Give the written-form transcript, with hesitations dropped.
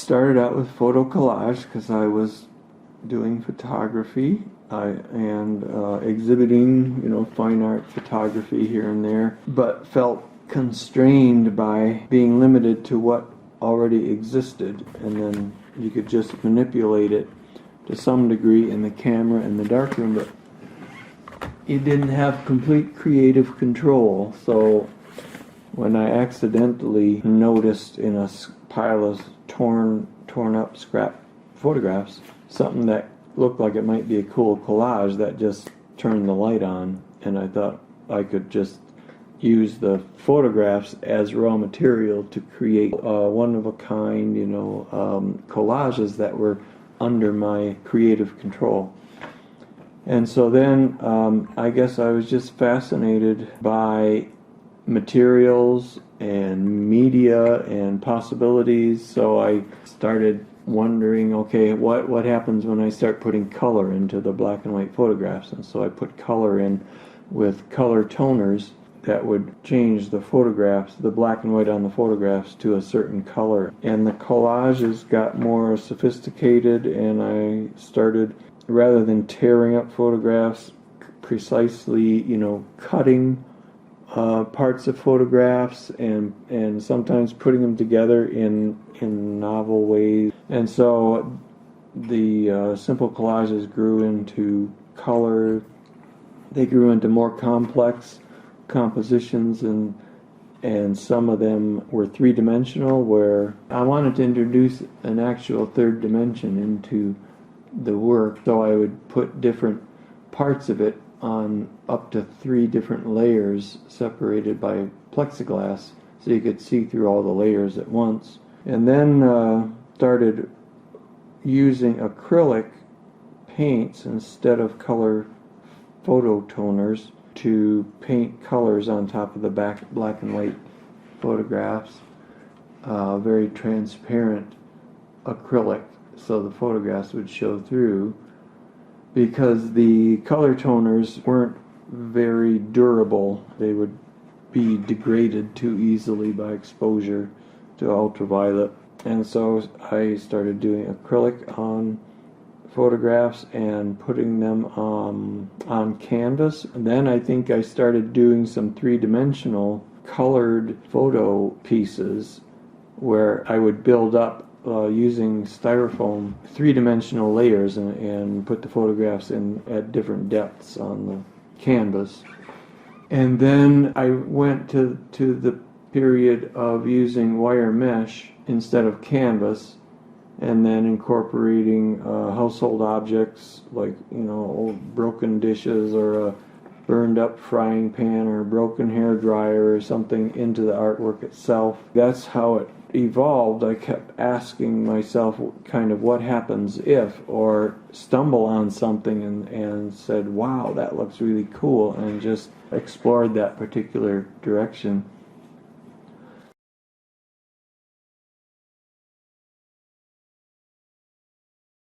started out with photo collage because I was doing photography and exhibiting, fine art photography here and there, but felt constrained by being limited to what already existed, and then you could just manipulate it to some degree in the camera and the darkroom, but you didn't have complete creative control. So when I accidentally noticed in a pile of torn up scrap photographs something that looked like it might be a cool collage, that just turned the light on, and I thought I could just use the photographs as raw material to create one-of-a-kind, collages that were under my creative control. And so then I guess I was just fascinated by materials and media and possibilities, so I started wondering, okay, what happens when I start putting color into the black and white photographs? And so I put color in with color toners that would change the photographs, the black and white on the photographs, to a certain color. And the collages got more sophisticated, and I started, rather than tearing up photographs, precisely, cutting parts of photographs and sometimes putting them together in novel ways. And so the simple collages grew into color. They grew into more complex compositions, and some of them were three-dimensional, where I wanted to introduce an actual third dimension into the work, so I would put different parts of it on up to 3 different layers separated by plexiglass, so you could see through all the layers at once. And then started using acrylic paints instead of color photo toners to paint colors on top of the black and white photographs. Very transparent acrylic, so the photographs would show through, because the color toners weren't very durable. They would be degraded too easily by exposure to ultraviolet. And so I started doing acrylic on photographs and putting them on canvas. And then I think I started doing some three-dimensional colored photo pieces where I would build up using styrofoam three-dimensional layers and put the photographs in at different depths on the canvas. And then I went to the period of using wire mesh instead of canvas, and then incorporating household objects like, old broken dishes or a burned up frying pan or a broken hair dryer or something into the artwork itself. That's how it evolved. I kept asking myself kind of what happens if, or stumble on something and said, wow, that looks really cool, and just explored that particular direction.